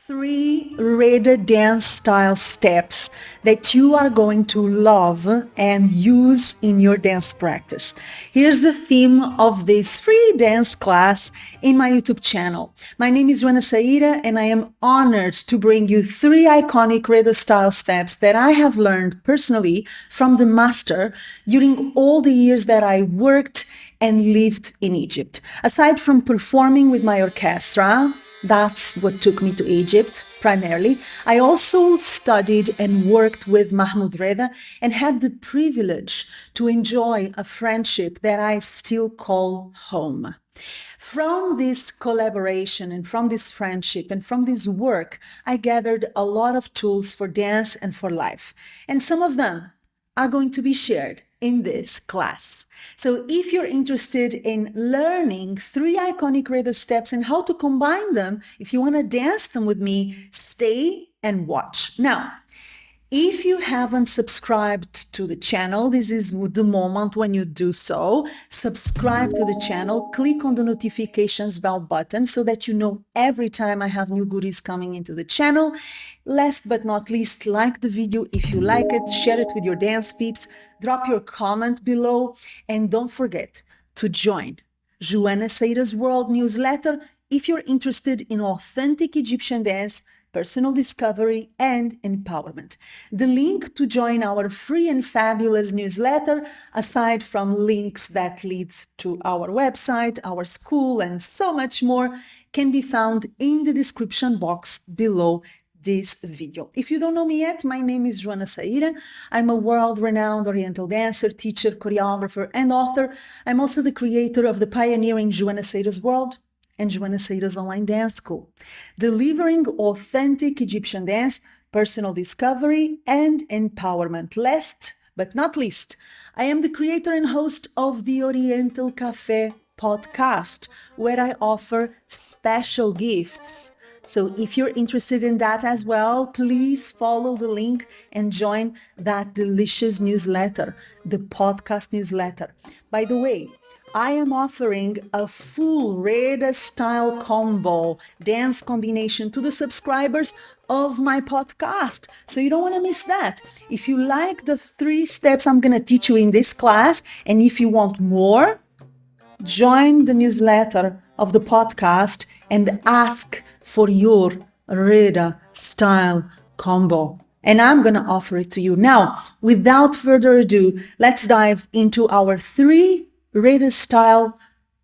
3 Reda Dance Style steps that you are going to love and use in your dance practice. Here's the theme of this free dance class in my YouTube channel. My name is Joana Saahirah and I am honored to bring you 3 iconic Reda Style steps that I have learned personally from the master during all the years that I worked and lived in Egypt. Aside from performing with my orchestra, that's what took me to Egypt primarily. I also studied and worked with Mahmoud Reda and had the privilege to enjoy a friendship that I still call home. From this collaboration and from this friendship and from this work, I gathered a lot of tools for dance and for life. And some of them are going to be shared in this class. So if you're interested in learning 3 iconic Reda steps and how to combine them, if you want to dance them with me, stay and watch. Now, if you haven't subscribed to the channel, this is the moment when you do so. Subscribe to the channel, click on the notifications bell button so that you know every time I have new goodies coming into the channel. Last but not least, like the video if you like it, share it with your dance peeps, drop your comment below, and don't forget to join Joana Saahirah's World newsletter if you're interested in authentic Egyptian dance, personal discovery, and empowerment. The link to join our free and fabulous newsletter, aside from links that lead to our website, our school, and so much more, can be found in the description box below this video. If you don't know me yet, my name is Joana Saahirah. I'm a world-renowned Oriental dancer, teacher, choreographer, and author. I'm also the creator of the pioneering Joana Saahirah's World and Joana Saahirah's Online Dance School, delivering authentic Egyptian dance, personal discovery, and empowerment. Last but not least, I am the creator and host of the Oriental Cafe podcast, where I offer special gifts. So if you're interested in that as well, please follow the link and join that delicious newsletter, the podcast newsletter. By the way, I am offering a full Reda style combo dance combination to the subscribers of my podcast. So you don't want to miss that. If you like the 3 steps I'm going to teach you in this class, and if you want more, join the newsletter of the podcast and ask for your Reda style combo. And I'm going to offer it to you. Now, without further ado, let's dive into our 3 Reda style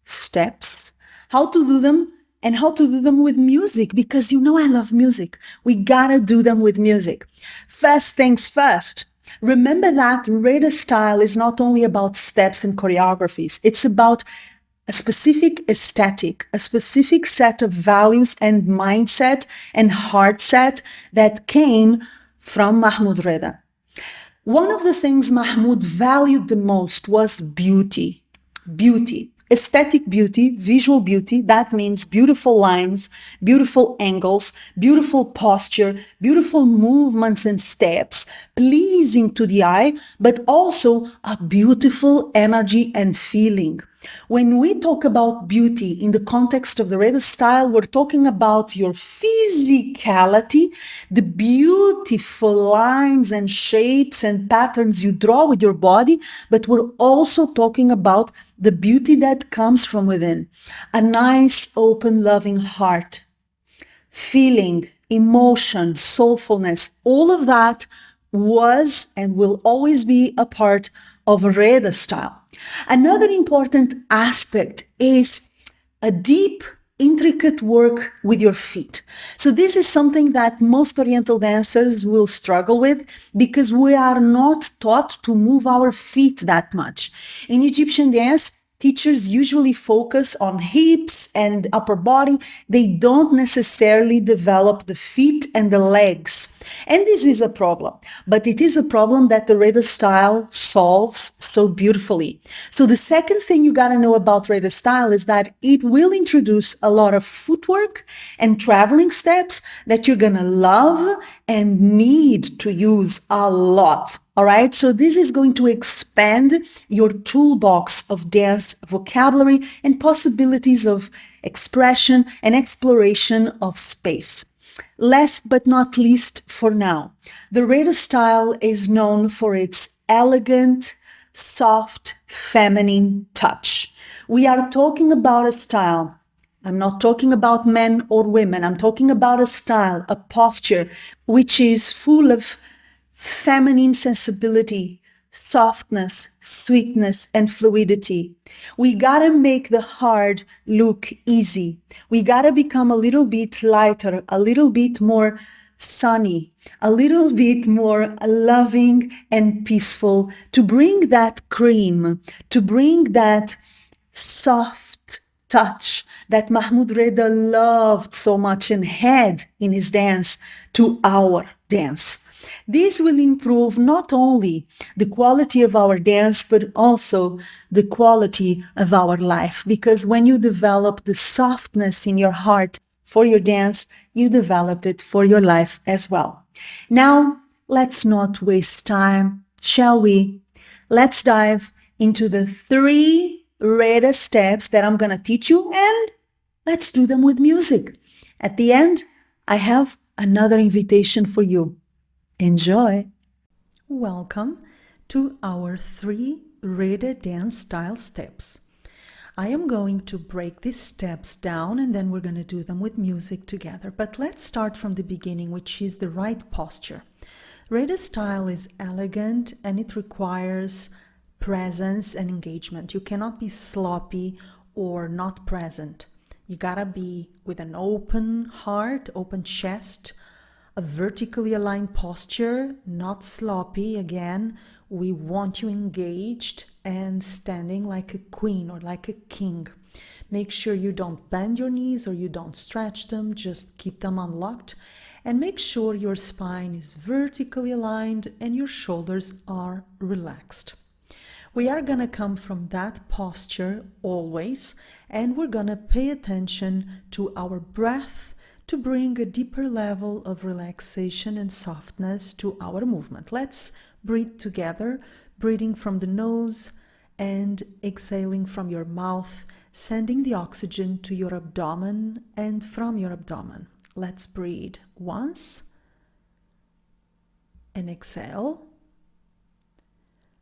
steps, how to do them, and how to do them with music, because you know I love music. We gotta do them with music. First things first, remember that Reda style is not only about steps and choreographies, it's about a specific aesthetic, a specific set of values and mindset and heart set that came from Mahmoud Reda. One of the things Mahmoud valued the most was beauty. Beauty, aesthetic beauty, visual beauty. That means beautiful lines, beautiful angles, beautiful posture, beautiful movements and steps, pleasing to the eye, but also a beautiful energy and feeling. When we talk about beauty in the context of the Reda style, we're talking about your physicality, the beautiful lines and shapes and patterns you draw with your body, but we're also talking about the beauty that comes from within. A nice, open, loving heart, feeling, emotion, soulfulness, all of that was and will always be a part of Reda style. Another important aspect is a deep, intricate work with your feet. So this is something that most Oriental dancers will struggle with because we are not taught to move our feet that much. In Egyptian dance, teachers usually focus on hips and upper body. They don't necessarily develop the feet and the legs. And this is a problem, but it is a problem that the Reda style solves so beautifully. So the second thing you got to know about Reda style is that it will introduce a lot of footwork and traveling steps that you're going to love and need to use a lot. All right, so this is going to expand your toolbox of dance vocabulary and possibilities of expression and exploration of space. Last but not least for now, the Reda style is known for its elegant, soft, feminine touch. We are talking about a style. I'm not talking about men or women. I'm talking about a style, a posture, which is full of feminine sensibility, softness, sweetness, and fluidity. We gotta make the hard look easy. We gotta become a little bit lighter, a little bit more sunny, a little bit more loving and peaceful to bring that cream, to bring that soft touch that Mahmoud Reda loved so much and had in his dance to our dance. This will improve not only the quality of our dance, but also the quality of our life. Because when you develop the softness in your heart for your dance, you developed it for your life as well. Now, let's not waste time, shall we? Let's dive into the 3 Reda steps that I'm going to teach you, and let's do them with music. At the end, I have another invitation for you. Enjoy! Welcome to our 3 Reda Dance Style steps. I am going to break these steps down and then we're going to do them with music together. But let's start from the beginning, which is the right posture. Reda style is elegant and it requires presence and engagement. You cannot be sloppy or not present. You gotta be with an open heart, open chest, a vertically aligned posture, not sloppy. Again, we want you engaged and standing like a queen or like a king. Make sure you don't bend your knees or you don't stretch them, just keep them unlocked. And make sure your spine is vertically aligned and your shoulders are relaxed. We are going to come from that posture always, and we're going to pay attention to our breath to bring a deeper level of relaxation and softness to our movement. Let's breathe together, breathing from the nose and exhaling from your mouth, sending the oxygen to your abdomen and from your abdomen. Let's breathe once and exhale.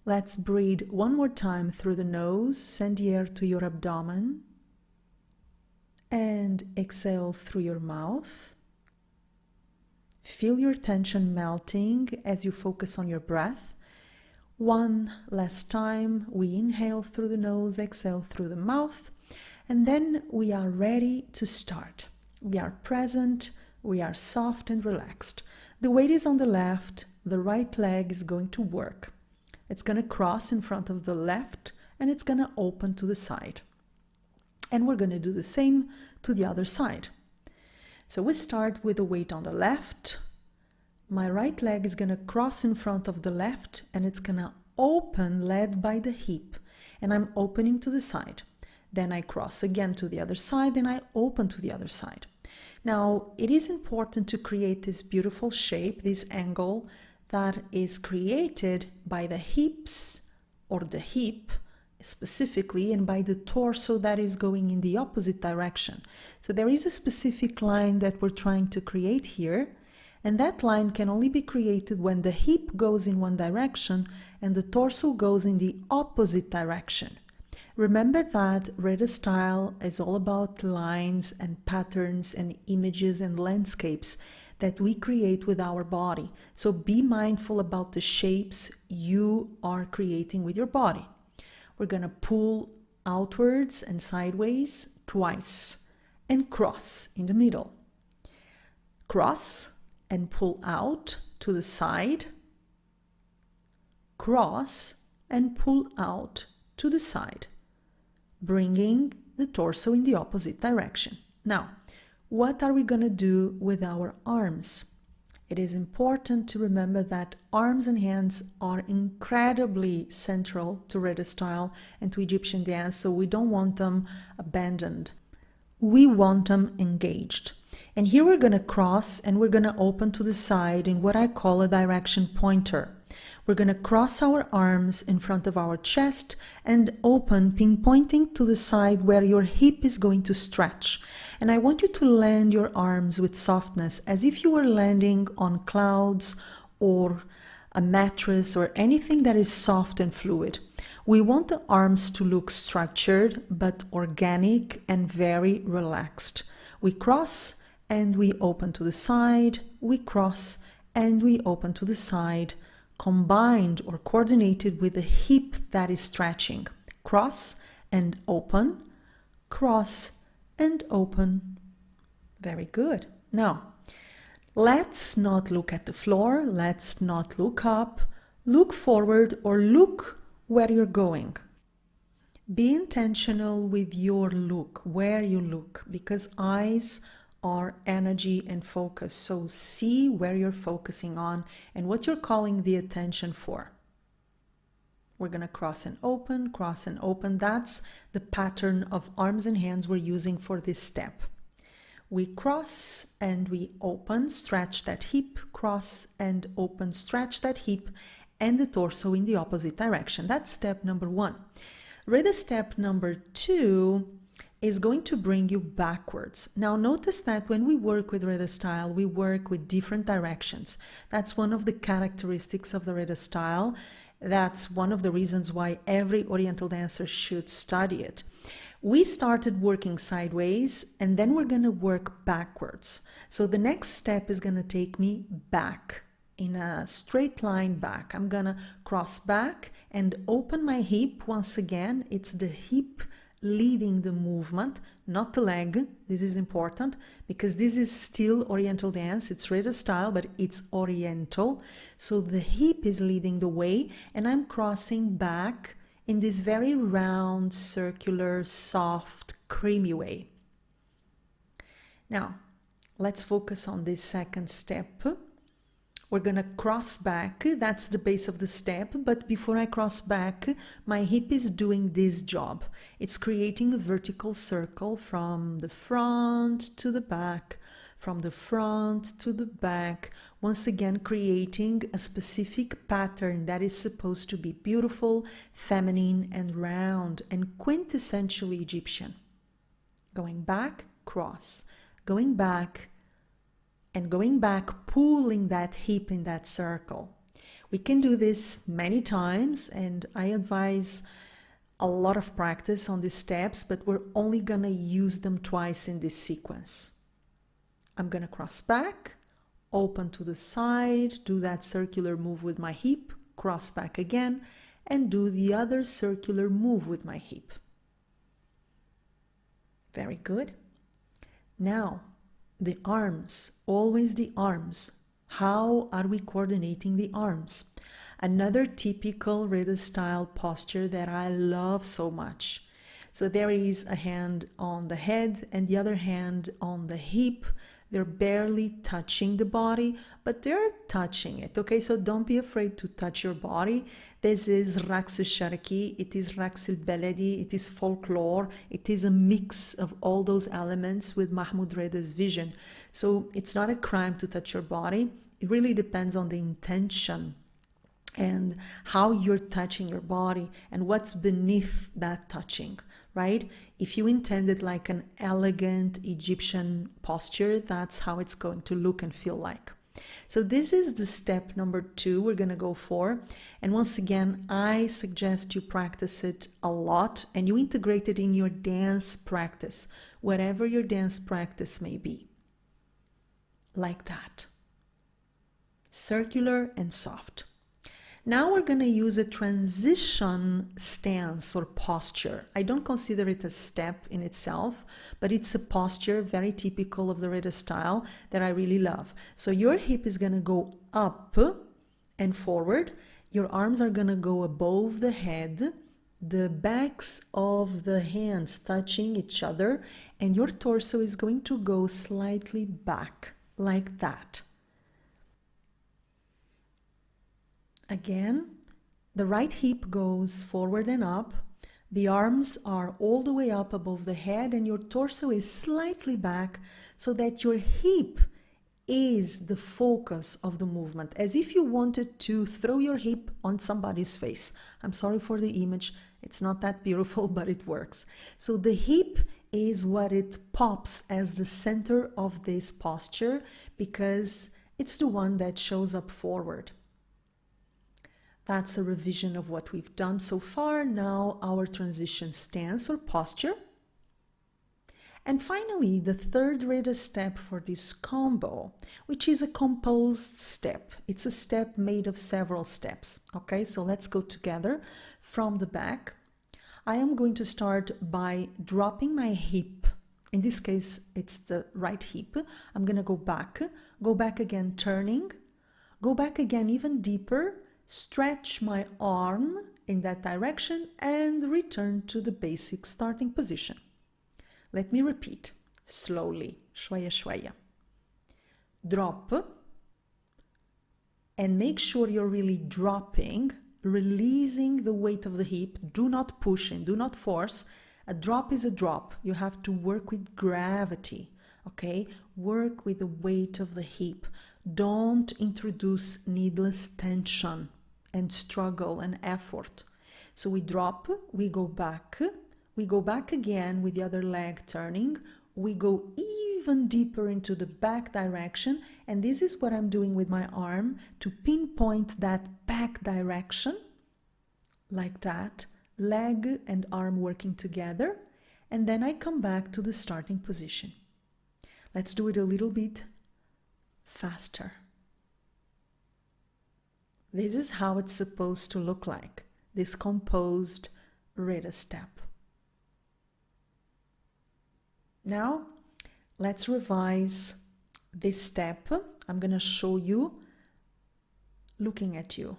Let's breathe one more time through the nose, send the air to your abdomen, and exhale through your mouth. Feel your tension melting as you focus on your breath. One last time, we inhale through the nose, exhale through the mouth, and then we are ready to start. We are present, we are soft and relaxed. The weight is on the left, the right leg is going to work. It's going to cross in front of the left and it's going to open to the side. And we're going to do the same to the other side. So we start with the weight on the left. My right leg is going to cross in front of the left and it's going to open, led by the hip. And I'm opening to the side. Then I cross again to the other side and I open to the other side. Now, it is important to create this beautiful shape, this angle that is created by the hips or the hip specifically and by the torso that is going in the opposite direction. So there is a specific line that we're trying to create here, and that line can only be created when the hip goes in one direction and the torso goes in the opposite direction. Remember that Reda style is all about lines and patterns and images and landscapes that we create with our body. So be mindful about the shapes you are creating with your body. We're going to pull outwards and sideways twice and cross in the middle. Cross and pull out to the side. Cross and pull out to the side, bringing the torso in the opposite direction. Now, what are we going to do with our arms? It is important to remember that arms and hands are incredibly central to Reda style and to Egyptian dance, so we don't want them abandoned. We want them engaged. And here we're going to cross and we're going to open to the side in what I call a direction pointer. We're going to cross our arms in front of our chest and open, pinpointing to the side where your hip is going to stretch. And I want you to land your arms with softness, as if you were landing on clouds or a mattress or anything that is soft and fluid. We want the arms to look structured but organic and very relaxed. We cross and we open to the side, we cross and we open to the side, combined or coordinated with the hip that is stretching. Cross and open, cross and open. Very good. Now, let's not look at the floor, let's not look up, look forward or look where you're going. Be intentional with your look, where you look, because eyes are energy and focus. So see where you're focusing on and what you're calling the attention for. We're going to cross and open, cross and open. That's the pattern of arms and hands we're using for this step. We cross and we open, stretch that hip, cross and open, stretch that hip and the torso in the opposite direction. That's step number 1. Reda step number 2 is going to bring you backwards. Now notice that when we work with Reda style, we work with different directions. That's one of the characteristics of the Reda style. That's one of the reasons why every Oriental dancer should study it. We started working sideways and then we're going to work backwards. So the next step is going to take me back in a straight line back. I'm going to cross back and open my hip once again. It's the hip leading the movement, not the leg. This is important because this is still Oriental dance. It's Reda style, but it's Oriental. So the hip is leading the way and I'm crossing back in this very round, circular, soft, creamy way. Now, let's focus on this second step. We're going to cross back. That's the base of the step. But before I cross back, my hip is doing this job. It's creating a vertical circle from the front to the back, from the front to the back. Once again, creating a specific pattern that is supposed to be beautiful, feminine, and round, and quintessentially Egyptian. Going back, cross. Going back, and going back, pulling that hip in that circle. We can do this many times, and I advise a lot of practice on these steps, but we're only gonna use them twice in this sequence. I'm gonna cross back, open to the side, do that circular move with my hip, cross back again, and do the other circular move with my hip. Very good. Now, the arms, always the arms. How are we coordinating the arms? Another typical Reda style posture that I love so much. So there is a hand on the head and the other hand on the hip. They're barely touching the body, but they're touching it, okay? So don't be afraid to touch your body. This is Raqs al-Sharqi, it is Raqs al-Baladi, it is folklore. It is a mix of all those elements with Mahmoud Reda's vision. So it's not a crime to touch your body. It really depends on the intention and how you're touching your body and what's beneath that touching, right? If you intend it like an elegant Egyptian posture, that's how it's going to look and feel like. So this is the step number 2 we're going to go for. And once again, I suggest you practice it a lot and you integrate it in your dance practice, whatever your dance practice may be. Like that. Circular and soft. Now we're going to use a transition stance or posture. I don't consider it a step in itself, but it's a posture very typical of the Reda style that I really love. So your hip is going to go up and forward. Your arms are going to go above the head, the backs of the hands touching each other, and your torso is going to go slightly back like that. Again, the right hip goes forward and up. The arms are all the way up above the head and your torso is slightly back so that your hip is the focus of the movement, as if you wanted to throw your hip on somebody's face. I'm sorry for the image, it's not that beautiful, but it works. So the hip is what it pops as the center of this posture because it's the one that shows up forward. That's a revision of what we've done so far. Now our transition stance or posture. And finally, the third Reda step for this combo, which is a composed step. It's a step made of several steps. Okay, so let's go together from the back. I am going to start by dropping my hip. In this case, it's the right hip. I'm going to go back again, turning, go back again even deeper, stretch my arm in that direction and return to the basic starting position. Let me repeat slowly, швея швея. Drop and make sure you're really dropping, releasing the weight of the hip. Do not push and do not force. A drop is a drop. You have to work with gravity, okay? Work with the weight of the hip. Don't introduce needless tension and struggle and effort. So we drop, we go back again with the other leg turning, we go even deeper into the back direction, and this is what I'm doing with my arm to pinpoint that back direction, like that, leg and arm working together, and then I come back to the starting position. Let's do it a little bit faster. This is how it's supposed to look like, this composed Reda step. Now, let's revise this step. I'm going to show you looking at you.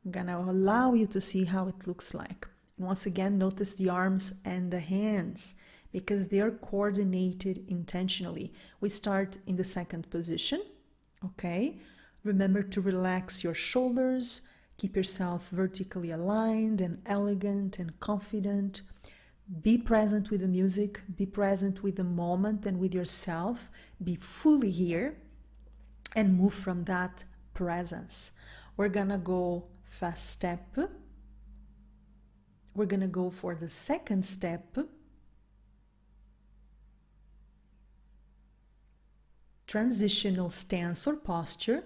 I'm going to allow you to see how it looks like. And once again, notice the arms and the hands because they are coordinated intentionally. We start in the second position, okay? Remember to relax your shoulders, keep yourself vertically aligned and elegant and confident. Be present with the music, be present with the moment and with yourself, be fully here and move from that presence. We're gonna go fast step. We're gonna go for the second step. Transitional stance or posture.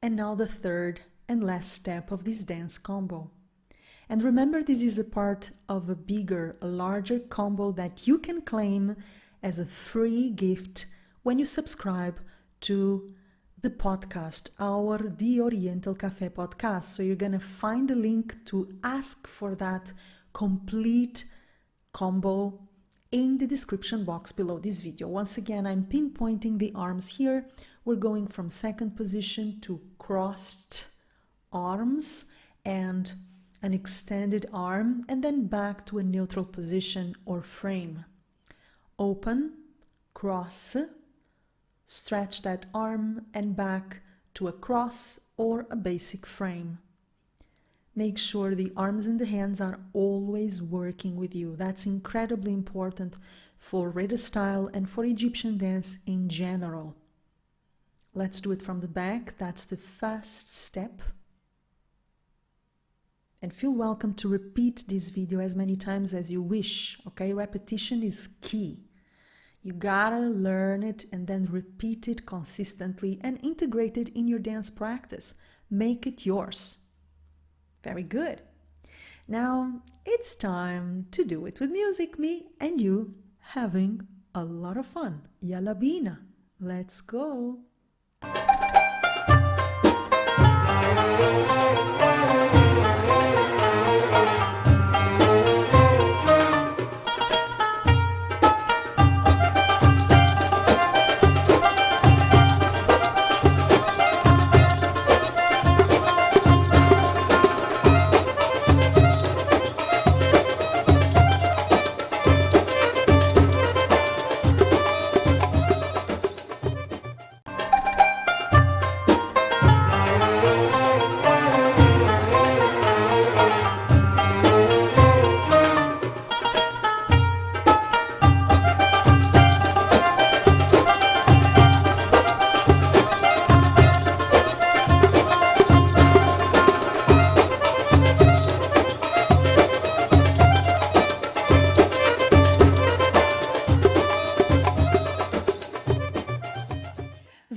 And now the third and last step of this dance combo. And remember, this is a part of a bigger, a larger combo that you can claim as a free gift when you subscribe to the podcast, our The Oriental Cafe podcast. So you're going to find a link to ask for that complete combo in the description box below this video. Once again, I'm pinpointing the arms here. We're going from second position to crossed arms and an extended arm, and then back to a neutral position or frame. Open, cross, stretch that arm and back to a cross or a basic frame. Make sure the arms and the hands are always working with you. That's incredibly important for Reda style and for Egyptian dance in general. Let's do it from the back. That's the fast step. And feel welcome to repeat this video as many times as you wish, okay? Repetition is key. You gotta learn it and then repeat it consistently and integrate it in your dance practice. Make it yours. Very good. Now it's time to do it with music, me and you having a lot of fun. Yalla bina. Let's go.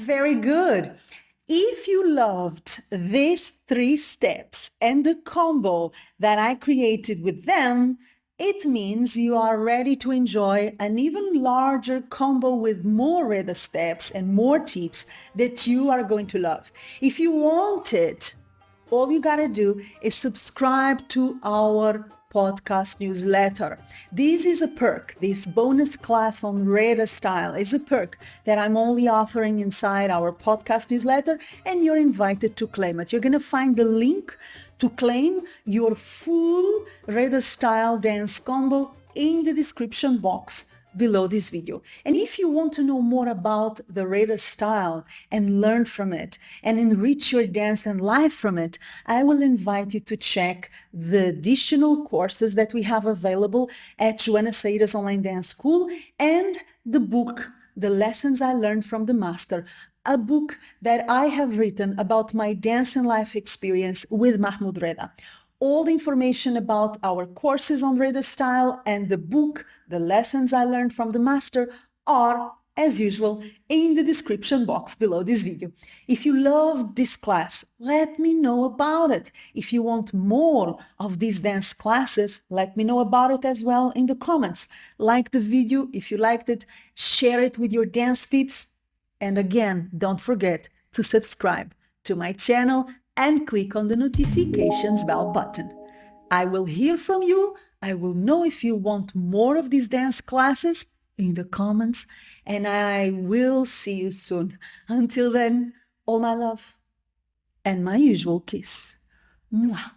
Very good. If you loved these three steps and the combo that I created with them, it means you are ready to enjoy an even larger combo with more Reda steps and more tips that you are going to love. If you want it, all you gotta do is subscribe to our podcast newsletter. This is a perk. This bonus class on Reda Style is a perk that I'm only offering inside our podcast newsletter, and you're invited to claim it. You're gonna find the link to claim your full Reda Style dance combo in the description box below this video. And if you want to know more about the Reda style and learn from it and enrich your dance and life from it, I will invite you to check the additional courses that we have available at Joana Saahirah's Online Dance School and the book, The Lessons I Learned from the Master, a book that I have written about my dance and life experience with Mahmoud Reda. All the information about our courses on Reda Style and the book, The Lessons I Learned from the Master, are, as usual, in the description box below this video. If you loved this class, let me know about it. If you want more of these dance classes, let me know about it as well in the comments. Like the video if you liked it, share it with your dance peeps, and again, don't forget to subscribe to my channel and click on the notifications bell button. I will hear from you. I will know if you want more of these dance classes in the comments, and I will see you soon. Until then, all my love and my usual kiss. Mwah.